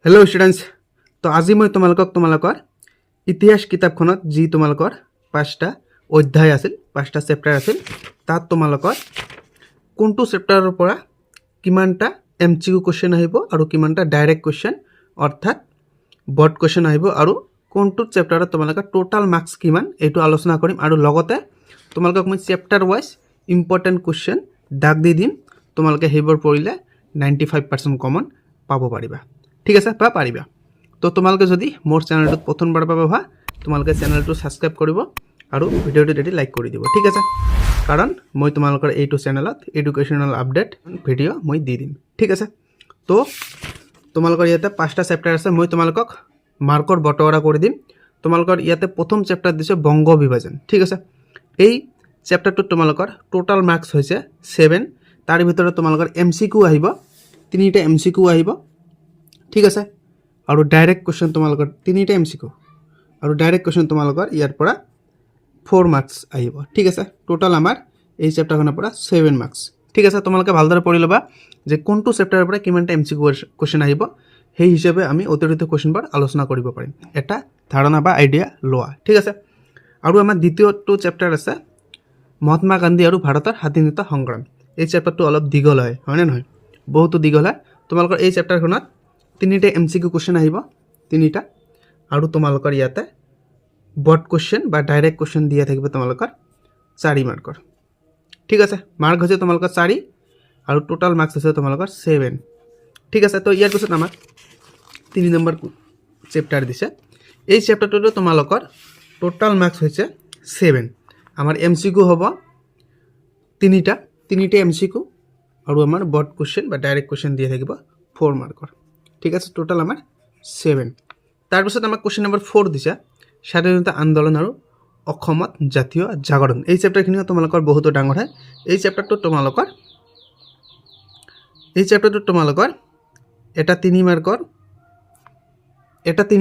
Hello students. तो आज मैं तुम्हार इतिहास किताबखनत जी तुम्हार 5टा अध्याय आसिल 5टा चैप्टार आसिल तात तुम्हार कोनटो चैप्टारर পৰা किमानटा एमसीक्यू क्वेश्चन आहिबो आरो किमानटा डायरेक्ट क्वेश्चन अर्थात बर्ड क्वेश्चन आहिबो आरो कोनटो चैप्टारत तुम्हार टोटाल मार्क्स किमान एटु आलोचना करिम आरो लगते तुम्हार मैं चैप्टार वाइज इम्पर्टेन्ट क्वेश्चन दाग दि दिम तुम्हारे हेबर पढ़िले 95% कमन पाब पारिबा। ठीक है पा पारिबा। तो तुम्हारे जदि मोर चैनल प्रथमबार पाबा तुम्हारे चैनल सबसक्राइब करिब आरो भिडिओ रेडी लाइक कर दी। ठीक है कारण मैं तुम्हारे you channel educational update video मैं दी दिम। ठीक है तो तुम्हारे इते 5टा चैप्टार आछे मैं तुम्हारे मार्कर बटवारा कर दिम। तुम्हारे इते प्रथम चैप्टार दिसे बंग विभाजन। ठीक है এই चैप्टार तुम्हारे टोटाल मार्क्स होइसे 7 तार भितर तुम्हारे एमसीक्यू आहिब 3टा एमसीक्यू आहिब। ठीक है और डायरेक्ट क्वेश्चन तुम्हारे 3टा एमसीक्यू और डायरेक्ट क्वेश्चन तुम्हारे यार 4 मार्क्स आहिब। ठीक है टोटाल आमार এই चैप्टारखনৰ পৰা 7 मार्क्स। ठीक है तुम्हारे ভালদৰে পঢ়ি লবা যে কোনটো চেপ্টাৰৰ পৰা কিমানটা এমসিকিউ क्वेश्चन আহিব সেই হিচাপে আমি অতিৰিক্ত क्वेश्चनবোৰ আলোচনা কৰিব পাৰিম এটা ধাৰণা বা আইডিয়া লোৱা। ঠিক আছে আৰু আমাৰ দ্বিতীয়টো চেপ্টাৰ আছে महात्मा गांधी और भारतर स्वाधीनता संग्राम। এই চেপ্টাৰটো অলপ দীঘল হয় হয়নে নহয় বহুতো দীঘল হয়। তোমালোকৰ এই চেপ্টাৰখনত 3টা এমসিকিউ क्वेश्चन আহিব 3টা আৰু তোমালোকৰ ইয়াতে বৰ্ড क्वेश्चन বা ডাইৰেক্ট क्वेश्चन দিয়া থাকিব তোমালোকৰ 4 মাৰ্কৰ। ঠিক আছে মাৰ্ক হৈছে তোমালোকৰ 4 আৰু টোটাল মাৰ্কস হৈছে তোমালোকৰ 7। ঠিক আছে তো ইয়াৰ পিছত আমাক 3 নম্বৰ চেপ্টাৰ দিছে। এই চেপ্টাৰটো তোমালোকৰ টোটাল মাৰ্কস হৈছে 7। आमार एमसीक्यू हम 3टा एमसीक्यू और आमार बर्ड क्वेश्चन बा डायरेक्ट क्वेश्चन दिए थकिब 4 मार्कर। ठीक है टोटाल आमार 7। तार पिছত आमाक क्वेश्चन नम्बर 4 दिছে स्वाधीनता आंदोलन और অসমত জাতীয় জাগরণ। এই চেপ্টাৰখিনি তোমালোকৰ বহুত ডাঙৰ হয়। এই চেপ্টাৰটো তোমালোকৰ এটা 3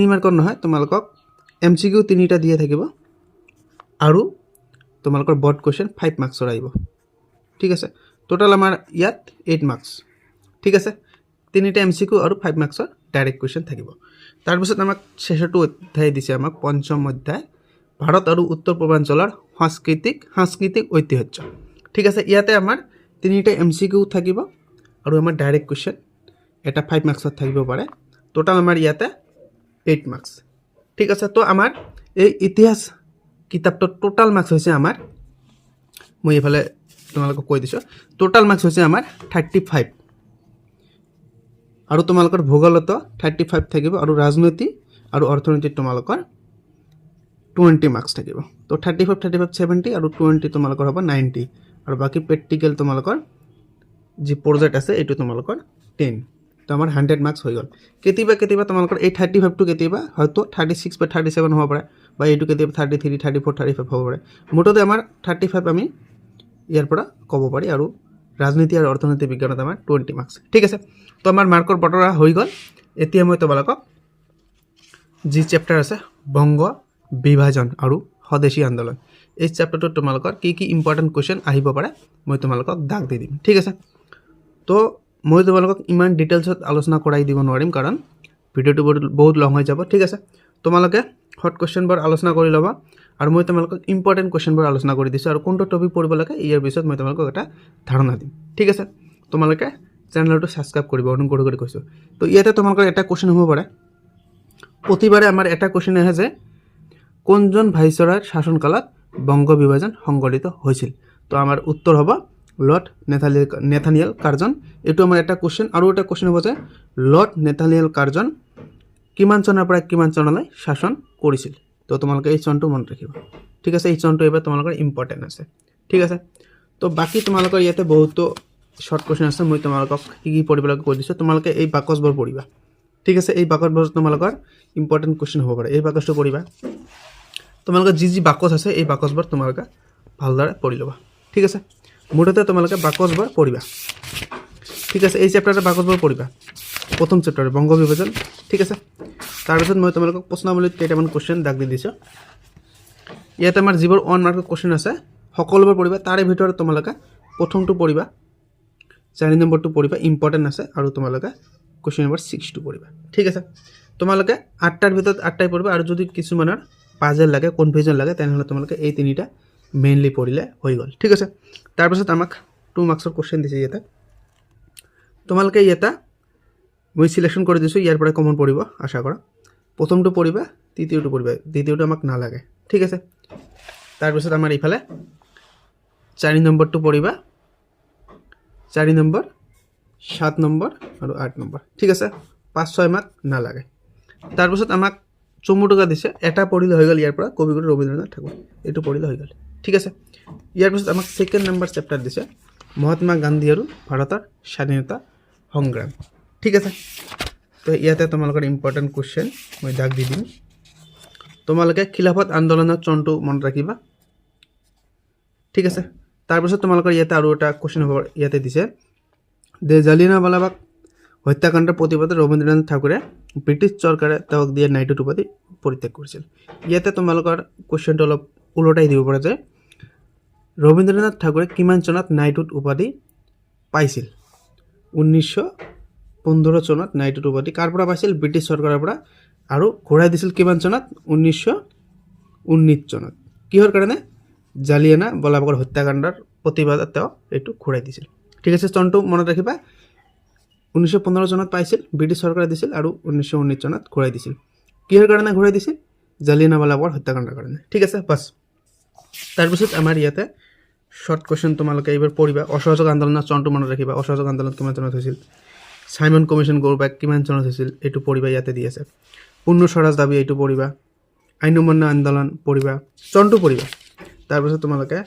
মাৰ্কৰ নহয় তোমালোকক एमसीक्यू 3টা দিয়ে থাকিব আৰু तुम्हारे बर्ड क्वेश्चन 5 मार्क्सर आइब। ठीक है टोटाल आमार इयात 8 मार्क्स। ठीक है 3टा एमसीक्यू और 5 मार्क्सर डायरेक्ट क्वेश्चन থাকিব। तार पिছত आमाक शेषरটো अध्याय दिছে आमाक पंचम अध्याय भारत और उत्तर पूर्वांचलर सांस्कृतिक ऐतिह्य। ठीक है इयाते आमार 3टा एमसीक्यू থাকিব और आमार डायरेक्ट क्वेश्चन এটা 5 मार्क्सर থাকিব पारे। टोटाल आमार इयाते 8 मार्क्स। ठीक है तो आमार এই इतिहास किताबটো टोटाल मार्क्स होइसे आमार मैं इफाले तुम्हारे কৈ दिছো टोटाल मार्क्स होइसे आमार 35 और तुम्हारे भूगोलत 35 থাকিব और राजनीति और अर्थनीति तुम्हारे 20 मार्क्स থাকিব। तो 35 70 और 20 तुम्हारे हम 90 और बाकी प्रेक्टिकल तुम्हारे जी प्रोजेक्ट আছে এইটো তোমালোকৰ 10। तो आमार 100 मार्क्स हो गल। केतिबा तुम्हारे 35 टू केतिबा हयतो 36 বা 37 হ'ব পাৰে বা এইটো কেতিয়াবা 33 34 35 হ'ব পাৰে। মুঠতে আমাৰ 35 আমি ইয়াৰ পৰা ক'ব পাৰি আৰু ৰাজনীতি আৰু অৰ্থনীতি বিজ্ঞানত আমাৰ 20 মাৰ্কস। ঠিক আছে তো আমাৰ মাৰ্কৰ বটৰা হৈ গল। এতিয়া মই তোমালোকক যি চেপ্টাৰ আছে বংগ বিভাজন আৰু স্বদেশী আন্দোলন এই চেপ্টাৰটো তোমালোকৰ কি ইম্পৰ্টেন্ট क्वेश्चन আহিব পাৰে মই তোমালোকক দাগ দি দিম। ঠিক আছে তো मैं तुम्हारे इमान डिटेल्सत आलोचना कराई दी नारिम कारण भिडिओ बहुत लंग हो जा। ठीक है तुम्हारे हट क्वेश्चन आलोचना कर लबा और मैं तुम्हारे इम्पर्टेन्ट क्वेश्चन आलोचना कर दी और कौन टपिक पढ़ब लगे यार पिछत मैं तुम्हारे एक धारणा दी। ठीक है तुम्हारे चैनल सबसक्राइब कर अनुग्रह कर कैसा। तो इते तुम्हारे एट क्वेश्चन हम पे प्रतिबारे आमार एट क्वेश्चन आए जे कोनजन भाइसरयर शासनकाल बंग विभाजन संघटित होइसिल। तो आमार उत्तर हम लर्ड नेथानियल कार्जन। এইটো আমাৰ এটা क्वेश्चन আৰু এটা क्वेश्चन হ'ব যে লৰ্ড নেথানিয়েল কাৰ্জন কিমান চনৰ পৰা কিমান চনলৈ শাসন কৰিছিল। তো তোমালোকে এই চনটো মনত ৰাখিবা। ঠিক আছে এই চনটো এবাৰ তোমালোকৰ ইম্পৰ্টেন্ট আছে। ঠিক আছে তো বাকি তোমালোকৰ ইয়াতে বহুত শর্ট क्वेश्चन আছে মই তোমালোকক কি পঢ়িব লাগে কৈ দিছো। তোমালোকে এই বাকচবোৰ পঢ়িবা। ঠিক আছে এই বাকচবোৰ তোমালোকৰ ইম্পৰ্টেন্ট क्वेश्चन হ'ব পাৰে। এই বাকচটো পঢ়িবা তোমালোকৰ যি বাকচ আছে এই বাকচবোৰ তোমালোকে ভালদৰে পঢ়ি ল'বা। ঠিক আছে মুঠতে তোমালোকে বাকচবোৰ পঢ়িবা। ঠিক আছে এই চেপ্টাৰৰ বাকচবোৰ পঢ়িবা প্ৰথম চেপ্টাৰ বংগ বিভাজন। ঠিক আছে তাৰ পিছত মই তোমালোকক প্ৰশ্নাৱলীত কেইটামান क्वेश्चन দাগ দি দিছো। ইয়াতে আমাৰ যিবোৰ 1 মাৰ্কৰ क्वेश्चन আছে সকলোবোৰ পঢ়িবা। তাৰে ভিতৰত তোমালোকে প্ৰথমটো পঢ়িবা 4 নম্বৰটো পঢ়িবা ইম্পৰ্টেন্ট আছে আৰু তোমালোকে কুৱেশ্যন নম্বৰ 6টো পঢ়িবা ঠিক আছে তোমালোকে 8টাৰ ভিতৰত 8টাই পঢ়িবা আৰু যদি কিছুমানৰ পাজেল লাগে কনফিউজন লাগে তেনেহ'লে তোমালোকে এই তিনিটা মেইনলি পঢ়িলে হৈ গ'ল ঠিক আছে তাৰপিছত আমাক 2 মাৰ্কছৰ কুৱেশ্যন দিছে ইয়াতে তোমালোকে ইয়াতে মই সিলেকশ্যন কৰি দিছোঁ ইয়াৰ পৰা কমন পঢ়িব আশা কৰা প্ৰথমটো পঢ়িবা তৃতীয়টো পঢ়িবা দ্বিতীয়টো আমাক নালাগে ঠিক আছে তাৰপিছত আমাৰ ইফালে 4 নম্বৰটো পঢ়িবা 4 নম্বৰ 7 নম্বৰ আৰু 8 নম্বৰ ঠিক আছে 5-6 মাৰ্ক নালাগে তাৰপিছত আমাক 14 টকা দিছে এটা পঢ়িলে হৈ গ'ল ইয়াৰ পৰা কবিগুৰু ৰবীন্দ্ৰনাথ ঠাকুৰ এইটো পঢ়িলে হৈ গ'ল ঠিক আছে ইয়াৰ পিছত আমাক সেকেন্ড নম্বৰ চেপ্টাৰ দিছে মহাত্মা গান্ধী আৰু ভাৰতৰ স্বাধীনতা সংগ্ৰাম ঠিক আছে তো ইয়াতে তোমালোকৰ ইম্পৰ্টেণ্ট কুৱেশ্যন মই দাগ দি দিম তোমালোকে খিলাফত আন্দোলনৰ চনটো মনত ৰাখিবা ঠিক আছে তাৰপিছত তোমালোকৰ ইয়াতে আৰু এটা কুৱেশ্যন হ'ব ইয়াতে দিছে যে জালিয়ানৱালাবাগ হত্যাকাণ্ডৰ প্ৰতিবাদত ৰবীন্দ্ৰনাথ ঠাকুৰে ব্ৰিটিছ চৰকাৰে তেওঁক দিয়া নাইটহুড উপাধি পৰিত্যাগ কৰিছিল ইয়াতে তোমালোকৰ কুৱেশ্যনটো অলপ উলটাই দিব পৰা যায় ৰবীন্দ্ৰনাথ ঠাকুৰে কিমান চনত নাইটহুড উপাধি পাইছিল 1915 চনত নাইটহুড উপাধি কাৰ পৰা পাইছিল ব্ৰিটিছ চৰকাৰৰ পৰা আৰু ঘূৰাই দিছিল কিমান চনত 1919 চনত কিহৰ কাৰণে জালিয়ানৱালাবাগৰ হত্যাকাণ্ডৰ প্ৰতিবাদত তেওঁ এইটো ঘূৰাই দিছিল ঠিক আছে চনটো মনত ৰাখিবা 1915 চনত পাইছিল ব্ৰিটিছ চৰকাৰে দিছিল আৰু 1919 চনত ঘূৰাই দিছিল কিহৰ কাৰণে ঘূৰাই দিছিল জালিয়ানৱালাবাগৰ হত্যাকাণ্ডৰ কাৰণে ঠিক আছে বাস তাৰপিছত আমাৰ ইয়াতে শৰ্ট কুৱেশ্যন তোমালোকে এইবাৰ পঢ়িবা অসহযোগ আন্দোলনৰ চনটো মনত ৰাখিবা অসহযোগ আন্দোলন কিমান চনত হৈছিল সাইমন কমিশ্যন গ'ৰবেক কিমান চনত হৈছিল এইটো পঢ়িবা ইয়াতে দি আছে পূৰ্ণ স্বৰাজ দাবী এইটো পঢ়িবা আইন অমান্য আন্দোলন পঢ়িবা চনটো পঢ়িবা তাৰপিছত তোমালোকে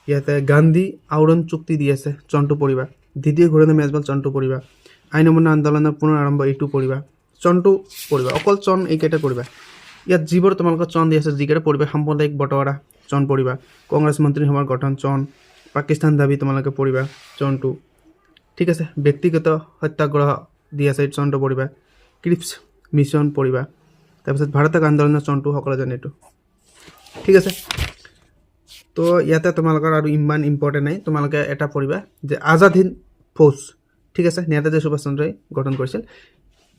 ইয়াতে গান্ধী আওৰণ চুক্তি দি আছে চনটো পঢ়িবা দ্বিতীয় ঘূৰণীয়া মেজবাল চনটো পঢ়িবা আইন অমান্য আন্দোলনৰ পুনৰ আৰম্ভ এইটো পঢ়িবা চনটো পঢ়িবা অকল চন এইকেইটা পঢ়িবা ইয়াত যিবোৰ তোমালোকৰ চন দি আছে যিকেইটা পঢ়িবা সাম্প্ৰদায়িক বটোৱাৰা চন পঢ়িবা কংগ্ৰেছ মন্ত্ৰীসভাৰ গঠন চন পাকিস্তান দাবী তোমালোকে পঢ়িবা চনটো ঠিক আছে ব্যক্তিগত সত্যাগ্ৰহ দি আছে চনটো পঢ়িবা ক্ৰিপছ মিছন পঢ়িবা তাৰপিছত ভাৰতক আন্দোলনৰ চনটো সকলো জানে এইটো ঠিক আছে তো ইয়াতে তোমালোকৰ আৰু ইমান ইম্পৰ্টেণ্ট নাই তোমালোকে এটা পঢ়িবা যে আজাদ হিন্দ ফৌজ ঠিক আছে নেতাজী সুভাষ চন্দ্ৰই গঠন কৰিছিল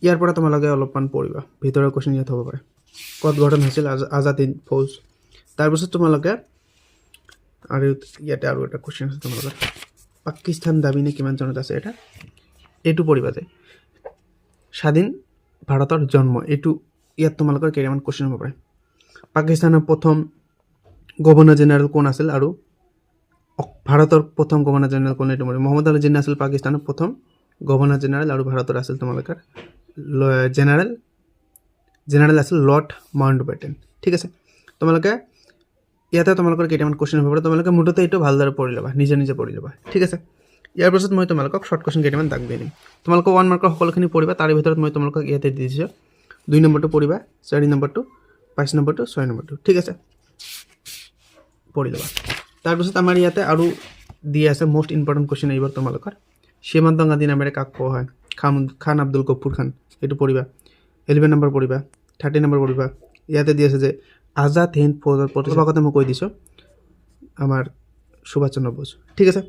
ইয়াৰ পৰা তোমালোকে অলপমান পঢ়িবা ভিতৰৰ কুৱেশ্যন ইয়াত হ'ব পাৰে ক'ত গঠন হৈছিল আজাদ হিন্দ ফৌজ তাৰপিছত তোমালোকে আৰু ইয়াতে আৰু এটা কুৱেশ্যন আছে তোমালোকৰ পাকিস্তান দাবী নে কিমান চনত আছে এটা এইটো পঢ়িবা যে স্বাধীন ভাৰতৰ জন্ম এইটো ইয়াত তোমালোকৰ কেইটামান কুৱেশ্যন হ'ব পাৰে পাকিস্তানৰ প্ৰথম গভৰ্ণৰ জেনেৰেল কোন আছিল আৰু ভাৰতৰ প্ৰথম গভৰ্ণৰ জেনেৰেল কোন এইটো পঢ়িবা মহম্মদ আলী জিন্না আছিল পাকিস্তানৰ প্ৰথম গভৰ্ণৰ জেনেৰেল আৰু ভাৰতৰ আছিল তোমালোকৰ জেনেৰেল আছিল লৰ্ড মাউণ্টবেটেন ঠিক আছে তোমালোকে ইয়াতে তোমালোকৰ কেইটামান কুৱেশ্যন হ'ব পাৰে তোমালোকে মুঠতে এইটো ভালদৰে পঢ়ি ল'বা নিজে নিজে পঢ়ি ল'বা ঠিক আছে ইয়াৰ পাছত মই তোমালোকক শৰ্ট কুৱেশ্যন কেইটামান দাগ দি দিম তোমালোকে 1 মাৰ্কৰ সকলোখিনি পঢ়িবা তাৰে ভিতৰত মই তোমালোকক ইয়াতে দি দিছোঁ 2 নম্বৰটো পঢ়িবা 4 নম্বৰটো 5 নম্বৰটো 6 নম্বৰটো ঠিক আছে পঢ়ি ল'বা তাৰপিছত আমাৰ ইয়াতে আৰু দি আছে মোষ্ট ইম্পৰ্টেণ্ট কুৱেশ্যন এইবাৰ তোমালোকৰ সীমান্ত গান্ধী নামেৰে কাক কোৱা হয় খান আব্দুল গফুৰ খান এইটো পঢ়িবা 11 নম্বৰ পঢ়িবা 30 নম্বৰ পঢ়িবা ইয়াতে দি আছে যে আজাদ হিন্দ ফৌজৰ প্ৰতিষ্ঠাপকতে মই কৈ দিছোঁ আমাৰ সুভাষ চন্দ্ৰ বোস ঠিক আছে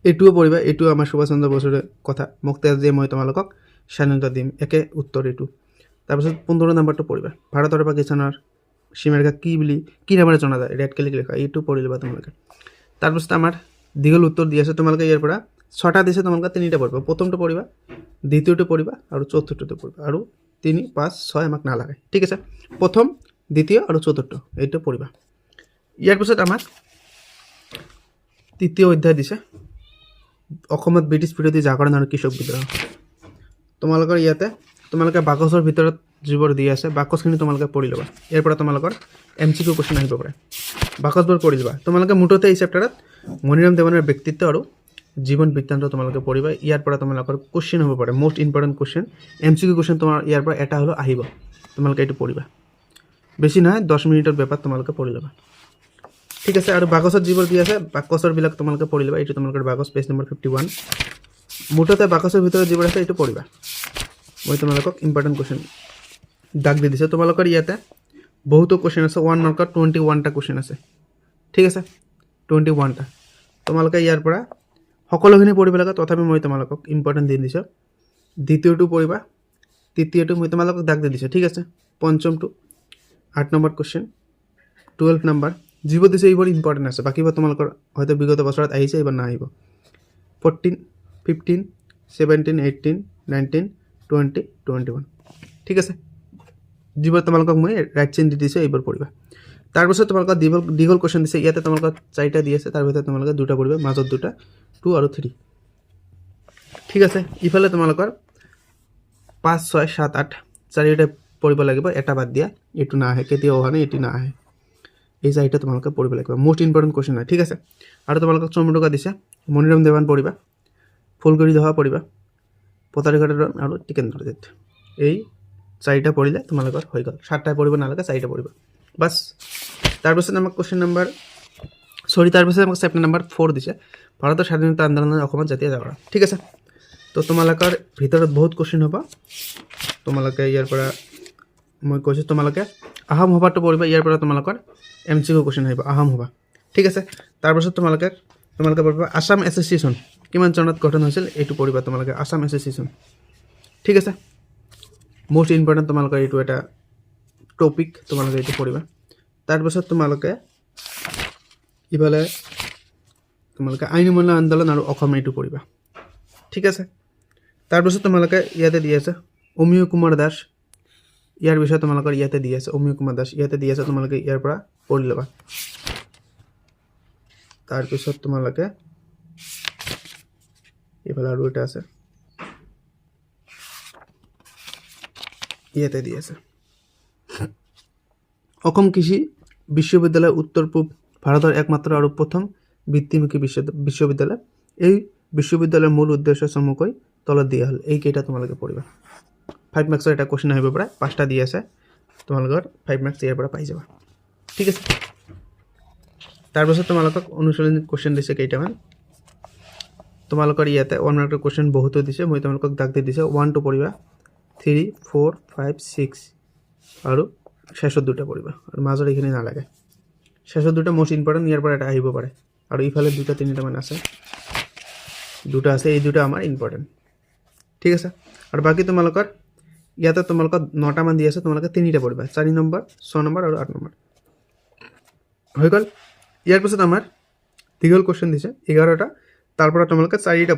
এইটোও পঢ়িবা এইটো আমাৰ সুভাষ চন্দ্ৰ বোসৰে কথা মোক তেজ দিয়ে মই তোমালোকক স্বাধীনতা দিম একে উত্তৰ এইটো তাৰপিছত 15 নম্বৰটো পঢ়িবা ভাৰত আৰু পাকিস্তানৰ সীমাৰেখা কি নামেৰে জনা যায় ৰেড কেলিক লেখা এইটো পঢ়ি ল'বা তোমালোকে তাৰপিছত আমাৰ দীঘল উত্তৰ দি আছে তোমালোকে ইয়াৰ পৰা 6টা দিছে তোমালোকে 3টা পঢ়িবা প্ৰথমটো পঢ়িবা দ্বিতীয়টো পঢ়িবা আৰু চতুৰ্থটো পঢ়িবা আৰু 3 5 6 আমাক নালাগে ঠিক আছে প্ৰথম দ্বিতীয় আৰু চতুৰ্থ এইটো পঢ়িবা ইয়াৰ পিছত আমাৰ তৃতীয় অধ্যায় দিছে অসমত ব্ৰিটিছ বিৰোধী জাগৰণ আৰু কৃষক বিদ্ৰোহ তোমালোকৰ ইয়াতে তোমালোকে বাকচৰ ভিতৰত যিবোৰ দি আছে বাকচখিনি তোমালোকে পঢ়ি ল'বা ইয়াৰ পৰা তোমালোকৰ MCQ কুৱেশ্যন আহিব পাৰে বাকচবোৰ পঢ়ি ল'বা তোমালোকে মুঠতে এই চেপ্টাৰত মণিৰাম দেৱানৰ ব্যক্তিত্ব আৰু জীৱন বৃত্তান্ত তোমালোকে পঢ়িবা ইয়াৰ পৰা তোমালোকৰ কুৱেশ্যন হ'ব পাৰে most important question MCQ question তোমাৰ ইয়াৰ পৰা এটা হ'লেও আহিব তোমালোকে এইটো পঢ়িবা বেছি নহয় 10 মিনিটৰ বেপাৰ তোমালোকে পঢ়ি ল'বা ঠিক আছে আৰু বাকচত যিবোৰ দি আছে বাকচৰবিলাক তোমালোকে পঢ়ি ল'বা এইটো তোমালোকৰ বাকচ পেজ নম্বৰ 51 মুঠতে বাকচৰ ভিতৰত যিবোৰ আছে এইটো পঢ়িবা মই তোমালোকক ইম্পৰ্টেণ্ট কুৱেশ্যন দাগ দি দিছোঁ তোমালোকৰ ইয়াতে বহুতো কুৱেশ্যন আছে 1 মাৰ্কৰ 21টা কুৱেশ্যন আছে ঠিক আছে 21টা তোমালোকে ইয়াৰ পৰা সকলোখিনি পঢ়িব লাগে তথাপি মই তোমালোকক ইম্পৰ্টেণ্ট দি দিছোঁ দ্বিতীয়টো পঢ়িবা, তৃতীয়টো মই তোমালোকক দাগ দি দিছোঁ, ঠিক আছে। পঞ্চমটো 8 নম্বৰ কুৱেশ্যন, 12 নম্বৰ যিবোৰ দিছে এইবোৰ ইম্পৰ্টেণ্ট আছে, বাকীবোৰ তোমালোকৰ হয়তো বিগত বছৰত আহিছে, এইবাৰ নাহিব। 14, 15, 17, 18, 19, 20, 21, ঠিক আছে। যিবোৰ তোমালোকক মই ৰাইট চিন দি দিছোঁ এইবোৰ পঢ়িবা। তাৰপিছত তোমালোকৰ দীঘল কুৱেশ্যন দিছে, ইয়াতে তোমালোকৰ 4টা দি আছে, তাৰ ভিতৰত তোমালোকে 2টা পঢ়িবা, মাজত 2টা 2 আৰু 3, ঠিক আছে। ইফালে তোমালোকৰ 5, 6, 7, 8 4টা পঢ়িব লাগিব, এটা বাদ দিয়া, এইটো নাহে, কেতিয়াও অহা নাই, এইটো নাহে। এই 4টা তোমালোকে পঢ়িব লাগিব, মোষ্ট ইম্পৰ্টেণ্ট কুৱেশ্যন হয়, ঠিক আছে। আৰু তোমালোকক চন্দ্ৰকা দিছে, মণিৰাম দেৱান পঢ়িবা, ফুলগুৰি দহা পঢ়িবা, পটাৰীঘাট আৰু টিকেন্দ্ৰজিৎ। এই 4টা পঢ়িলে তোমালোকৰ হৈ গ'ল। 7টা পঢ়িব নালাগে, 4টা পঢ়িবা বাছ। তাৰপিছত আমাক কুৱেশ্যন নম্বৰ তাৰপিছত আমাক চেপ্টাৰ নম্বৰ 4 দিছে, ভাৰতৰ স্বাধীনতা আন্দোলনৰ অসমত জাতীয় জাগৰণ, ঠিক আছে। তো তোমালোকৰ ভিতৰত বহুত কুৱেশ্যন হ'ব, তোমালোকে ইয়াৰ পৰা মই কৈছোঁ তোমালোকে আহোম সভাটো পঢ়িবা, ইয়াৰ পৰা তোমালোকৰ MCQ কুৱেশ্যন আহিব আহোম সভা, ঠিক আছে। তাৰপিছত তোমালোকে পঢ়িবা আছাম এছ'চিয়েশ্যন কিমান চনত গঠন হৈছিল, এইটো পঢ়িবা তোমালোকে, আছাম এছ'চিয়েশ্যন, ঠিক আছে। মোষ্ট ইম্পৰ্টেণ্ট তোমালোকৰ এইটো এটা টপিক, তোমালোকে এইটো পঢ়িবা। তাৰপিছত তোমালোকে ইফালে আইন অমান্য আন্দোলন আৰু অসম এইটো পঢ়িবা, ঠিক আছে। তাৰপিছত তোমালোকে ইয়াতে দি আছে অমিয় কুমাৰ দাস, ইয়াৰ বিষয়ে তোমালোকৰ ইয়াতে দি আছে, অমিয় কুমাৰ দাস ইয়াতে দি আছে, তোমালোকে ইয়াৰ পৰা পঢ়ি ল'বা। তাৰপিছত তোমালোকে ইফালে আৰু এটা আছে, ইয়াতে দি আছে অসম কৃষি বিশ্ববিদ্যালয় উত্তৰ পূব ভাৰতৰ একমাত্ৰ আৰু প্ৰথম বৃত্তিমুখী বিশ্ববিদ্যালয়। এই বিশ্ববিদ্যালয়ৰ মূল উদ্দেশ্য চমুকৈ তলত দিয়া হ'ল, এইকেইটা তোমালোকে পঢ়িবা। 5 মাৰ্কছৰ এটা কুৱেশ্যন আহিব পাৰে, 5টা দি আছে, তোমালোকৰ 5 মাৰ্কছ ইয়াৰ পৰা পাই যাবা, ঠিক আছে। তাৰপিছত তোমালোকক অনুশীলনী কুৱেশ্যন দিছে কেইটামান, তোমালোকৰ ইয়াতে 1 মাৰ্কৰ কুৱেশ্যন বহুতো দিছে, মই তোমালোকক দাগ দি দিছোঁ। 1, 2 পঢ়িবা, 3, 4, 5, 6 আৰু শেষত 2টা পঢ়িবা, আৰু মাজত এইখিনি নালাগে। শেষত 2টা মোষ্ট ইম্পৰ্টেণ্ট, ইয়াৰ পৰা এটা আহিব পাৰে, আৰু ইফালে 2টা 3টামান আছে, 2টা আছে, এই 2টা আমাৰ ইম্পৰ্টেণ্ট, ঠিক আছে। আৰু বাকী তোমালোকৰ ইয়াতে তোমালোকৰ 9টামান দি আছে, তোমালোকে 3টা পঢ়িবা, 4 নম্বৰ 6 নম্বৰ আৰু 8 নম্বৰ হৈ গ'ল। ইয়াৰ পিছত আমাৰ দীঘল কুৱেশ্যন দিছে 11টা, তাৰ পৰা তোমালোকে 4টা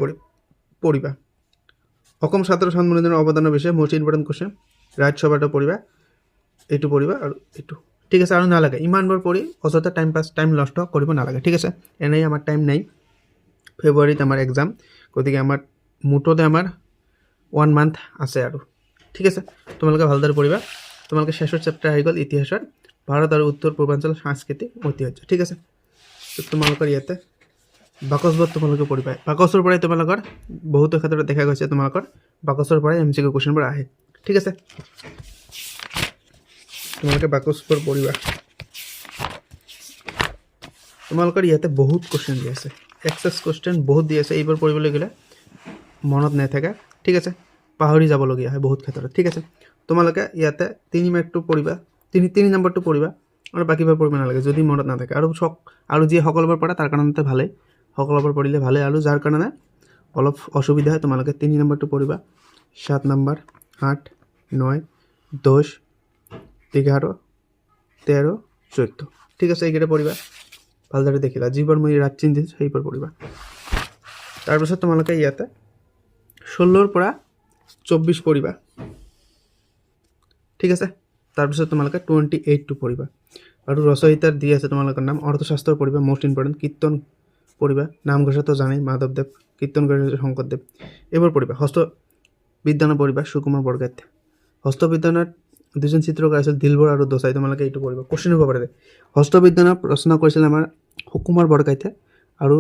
পঢ়িবা। অসম ছাত্ৰ সন্মিলনৰ অৱদানৰ বিষয়ে মোষ্ট ইম্পৰ্টেণ্ট কুৱেশ্যন, ৰাজ্যসভাটো পঢ়িবা, এইটো পঢ়িবা আৰু এইটো, ঠিক আছে। আৰু নালাগে ইমানবোৰ পঢ়ি অযথা টাইম নষ্ট কৰিব নালাগে, ঠিক আছে। এনেই আমাৰ টাইম নাই, ফেব্ৰুৱাৰীত আমাৰ এক্সাম, গতিকে আমাৰ মুঠতে আমাৰ 1 মান্থ আছে আৰু, ঠিক আছে। তোমালোকে ভালদৰে পঢ়িবা। তোমালোকে শেষৰ চেপ্টাৰ আহি গ'ল ইতিহাসৰ ভাৰত আৰু উত্তৰ পূৰ্বাঞ্চল সাংস্কৃতিক ঐতিহ্য, ঠিক আছে। তোমালোকৰ ইয়াতে বাকচবোৰত তোমালোকে পঢ়িবা, বাকচৰ পৰাই তোমালোকৰ বহুতো ক্ষেত্ৰত দেখা গৈছে, তোমালোকৰ বাকচৰ পৰাই MCQ কুৱেশ্যনবোৰ আহে, ঠিক আছে। তোমালোকে বাকচবোৰ পঢ়িবা। তোমালোকৰ ইয়াতে বহুত কুৱেশ্যন দি আছে, এক্সেছ কুৱেশ্যন বহুত দি আছে, এইবোৰ পঢ়িবলৈ গ'লে মনত নাথাকে, ঠিক আছে, পাহৰি যাবলগীয়া হয় বহুত ক্ষেত্ৰত, ঠিক আছে। তোমালোকে ইয়াতে 3 মাৰ্কটো পঢ়িবা, 3 নম্বৰটো পঢ়িবা, আৰু বাকীবোৰ পঢ়িব নালাগে যদি মনত নাথাকে। আৰু যি সকলোবোৰ পঢ়া তাৰ কাৰণতে ভালেই, সকলোবোৰ পঢ়িলে ভালেই, আৰু যাৰ কাৰণে অলপ অসুবিধা হয় তোমালোকে 3 নম্বৰটো পঢ়িবা, 7 নম্বৰ 8, 9, 10, 11, 13, 14, ঠিক আছে। এইকেইটা পঢ়িবা, ভালদৰে দেখিলা, যিবোৰ মই ৰাইট চিন দিছোঁ সেইবোৰ পঢ়িবা। তাৰপিছত তোমালোকে ইয়াতে 16ৰ পৰা 24 পঢ়িবা, ঠিক আছে। তাৰপিছত তোমালোকে 28টো পঢ়িবা, আৰু ৰচয়িতাৰ দি আছে তোমালোকৰ নাম, অৰ্থশাস্ত্ৰ পঢ়িবা, মোষ্ট ইম্পৰ্টেণ্ট, কীৰ্তন পঢ়িবা, নামঘোষাটো জানেই, মাধৱদেৱ, কীৰ্তন কৰিছিল শংকৰদেৱ, এইবোৰ পঢ়িবা। হস্তবিজ্ঞান পঢ়িবা, সুকুমাৰ বৰগোহাঁইত। হস্তবিজ্ঞানত 2জন চিত্ৰকাৰ আছিল, দিলবৰ আৰু দোচাই, তোমালোকে এইটো পঢ়িবা, কুৱেশ্যন হ'ব পাৰে। হস্তবিজ্ঞানত ৰচনা কৰিছিল আমাৰ সুকুমাৰ বৰগোহাঁইতে, আৰু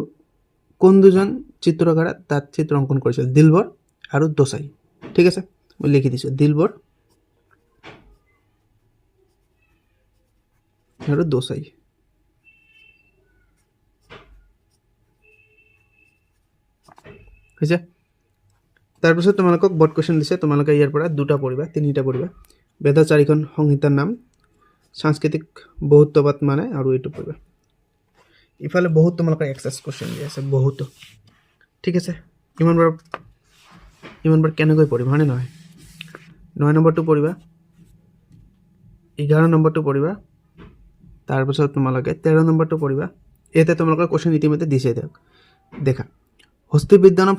কোন 2জন চিত্ৰকাৰে তাত চিত্ৰ অংকন কৰিছিল, দিলবৰ আৰু দোচাই, ঠিক আছে। মই লিখি দিছোঁ, দিলবৰ আৰু দোচাই, হৈছে। তাৰপিছত তোমালোকক বৰ্ড কুৱেশ্যন দিছে, তোমালোকে ইয়াৰ পৰা 2টা পঢ়িবা, 3টা পঢ়িবা। বেদৰ 4খন সংহিতাৰ নাম, সাংস্কৃতিক বহুত্ববাদ মানে, আৰু এইটো পঢ়িবা। ইফালে বহুত তোমালোকৰ এক্সেছ কুৱেশ্যন দি আছে, বহুতো, ঠিক আছে। ইমানবোৰ ইমানবাৰ কেনেকৈ পঢ়িম হয়নে নহয় 9 নম্বৰটো পঢ়িবা 11 নম্বৰটো পঢ়িবা তাৰপিছত তোমালোকে 13 নম্বৰটো পঢ়িবা ইয়াতে তোমালোকৰ কোৱেশ্চন ইতিমধ্যে দিছে দেখা হস্তি বিজ্ঞান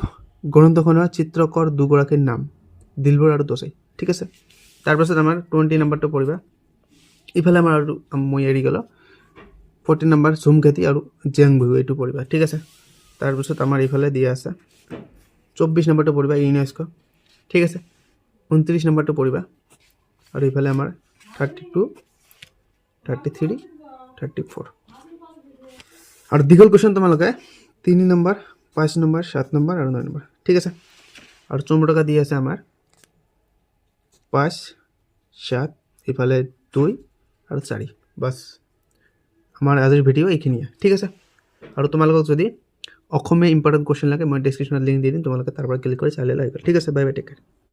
গ্ৰন্থখনৰ চিত্ৰকৰ দুগৰাকীৰ নাম দিলবৰ আৰু দোসাই ঠিক আছে তাৰপিছত আমাৰ 20 নম্বৰটো পঢ়িবা ইফালে আমাৰ আৰু মই এৰি গ'ল 14 নম্বৰ ঝুমখেতি আৰু জেংবিহু এইটো পঢ়িবা ঠিক আছে তাৰপিছত আমাৰ ইফালে দিয়া আছে 24 নম্বৰটো পঢ়িবা ইউনেস্কো ঠিক আছে 29 নম্বৰটো পঢ়িবা আৰু ইফালে আমাৰ 32 33 34 আৰু দীঘল কোৱেশ্চন তোমালোকে 3 নম্বৰ 5 নম্বৰ 7 নম্বৰ আৰু 9 নম্বৰ ঠিক আছে আৰু 14 টকা দি আছে আমাৰ 5 7 ইফালে 2 আৰু 4 বাস আমাৰ আজিৰ ভিডিঅ' এইখিনিয়ে ঠিক আছে আৰু তোমালোকক যদি অসমীয়া ইম্পৰ্টেণ্ট কোৱেশ্চন লাগে মই ডেছক্ৰিপশ্যনত লিংক দি দিম তোমালোকে তাৰ পৰা ক্লিক কৰি চাই ল'লে ঠিক আছে বাই বাই টেক কেয়াৰ